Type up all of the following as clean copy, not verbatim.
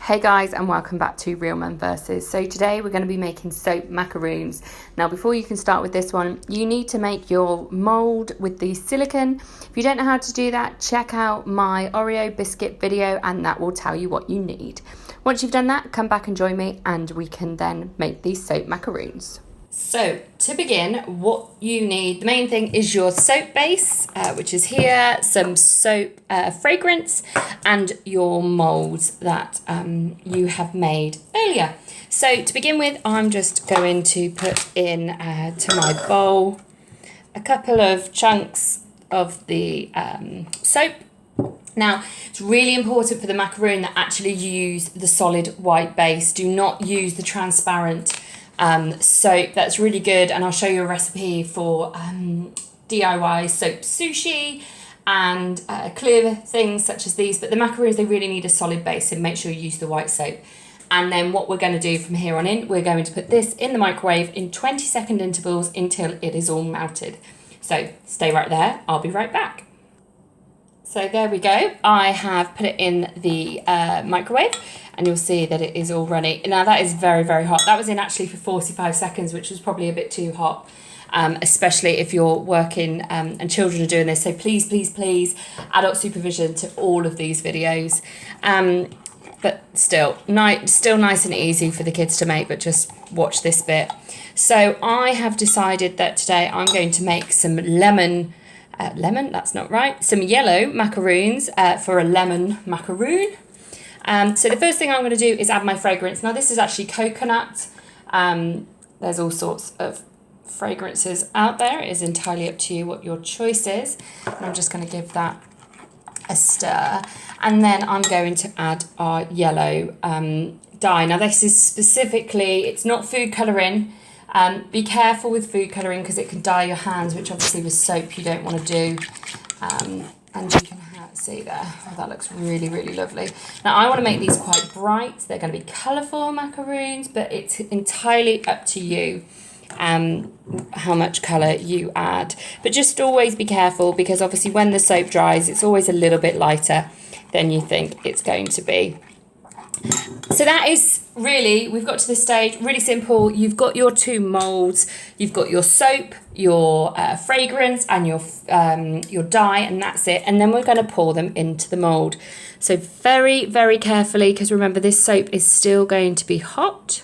Hey guys, and welcome back to Real Men Versus. So today we're going to be making soap macaroons. Now before you can start with this one, you need to make your mould with the silicone. If you don't know how to do that, check out my Oreo biscuit video and that will tell you what you need. Once you've done that, come back and join me and we can then make these soap macaroons. So to begin, what you need, the main thing is your soap base, which is here, some soap fragrance, and your moulds that you have made earlier. So to begin with, I'm just going to put in to my bowl a couple of chunks of the soap. Now, it's really important for the macaroon that actually use the solid white base. Do not use the transparent soap. That's really good, and I'll show you a recipe for DIY soap sushi and clear things such as these, but the macaroons, they really need a solid base, and make sure you use the white soap. And then what we're going to do from here on in, we're going to put this in the microwave in 20-second intervals until it is all melted. So stay right there, I'll be right back. So there we go, I have put it in the microwave and you'll see that it is all runny. Now that is very, very hot. That was in actually for 45 seconds, which was probably a bit too hot, especially if you're working and children are doing this. So please, please, please, adult supervision to all of these videos. But still nice and easy for the kids to make, but just watch this bit. So I have decided that today I'm going to make some that's not right, some yellow macaroons for a lemon macaroon. So the first thing I'm going to do is add my fragrance. Now this is actually coconut. There's all sorts of fragrances out there. It is entirely up to you what your choice is. And I'm just going to give that a stir. And then I'm going to add our yellow dye. Now this is specifically, it's not food colouring. Be careful with food colouring because it can dye your hands, which obviously with soap you don't want to do. And you can see there, oh, that looks really, really lovely. Now I want to make these quite bright. They're going to be colourful macaroons, but it's entirely up to you how much colour you add. But just always be careful because obviously when the soap dries, it's always a little bit lighter than you think it's going to be. So that is really, we've got to this stage, really simple. You've got your two moulds, you've got your soap, your fragrance and your dye, and that's it. And then we're going to pour them into the mould. So very, very carefully, because remember this soap is still going to be hot.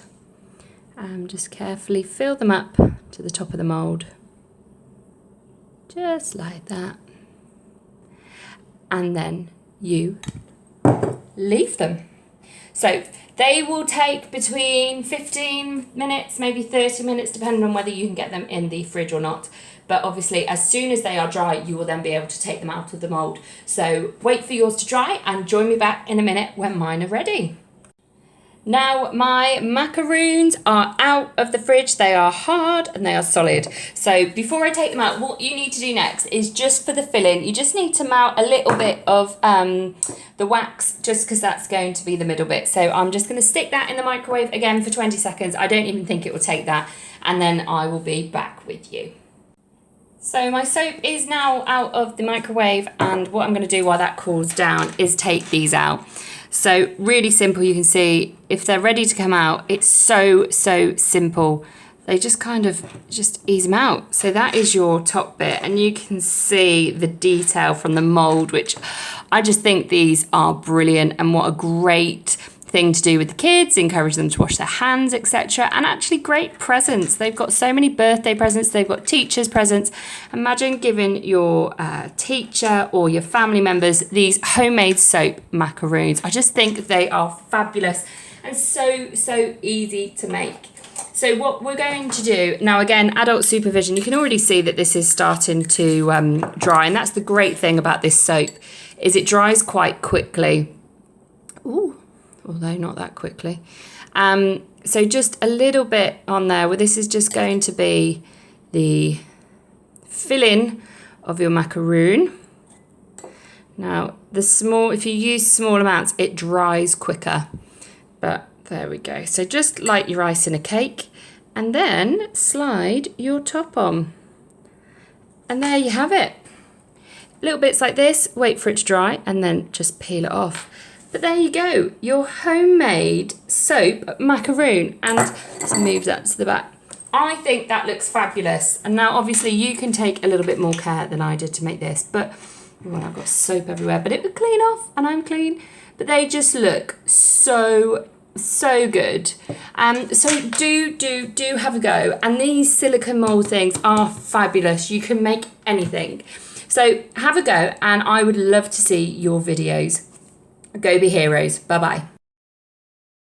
Just carefully fill them up to the top of the mould. Just like that. And then you leave them. So they will take between 15 minutes, maybe 30 minutes, depending on whether you can get them in the fridge or not. But obviously, as soon as they are dry, you will then be able to take them out of the mould. So wait for yours to dry and join me back in a minute when mine are ready. Now my macaroons are out of the fridge. They are hard and they are solid. So before I take them out, what you need to do next is just for the filling, you just need to melt a little bit of the wax, just because that's going to be the middle bit. So I'm just going to stick that in the microwave again for 20 seconds. I don't even think it will take that. And then I will be back with you. So my soap is now out of the microwave, and what I'm going to do while that cools down is take these out. So really simple, you can see if they're ready to come out, it's so simple. They just kind of ease them out. So that is your top bit, and you can see the detail from the mould, which I just think these are brilliant, and what a great thing to do with the kids, encourage them to wash their hands, etc. And actually great presents. They've got so many birthday presents, they've got teachers' presents. Imagine giving your teacher or your family members these homemade soap macaroons. I just think they are fabulous and so easy to make. So what we're going to do, now again, adult supervision, you can already see that this is starting to dry, and that's the great thing about this soap, is it dries quite quickly. Ooh. Although not that quickly. So just a little bit on there. Well, this is just going to be the filling of your macaroon. Now, if you use small amounts, it dries quicker. But there we go. So just like your ice in a cake, and then slide your top on. And there you have it. Little bits like this, wait for it to dry, and then just peel it off. But there you go, your homemade soap macaroon. And let's move that to the back. I think that looks fabulous. And now obviously you can take a little bit more care than I did to make this, but well, I've got soap everywhere, but it would clean off and I'm clean. But they just look so good. So do have a go. And these silicone mold things are fabulous. You can make anything. So have a go, and I would love to see your videos. Go be heroes. Bye bye.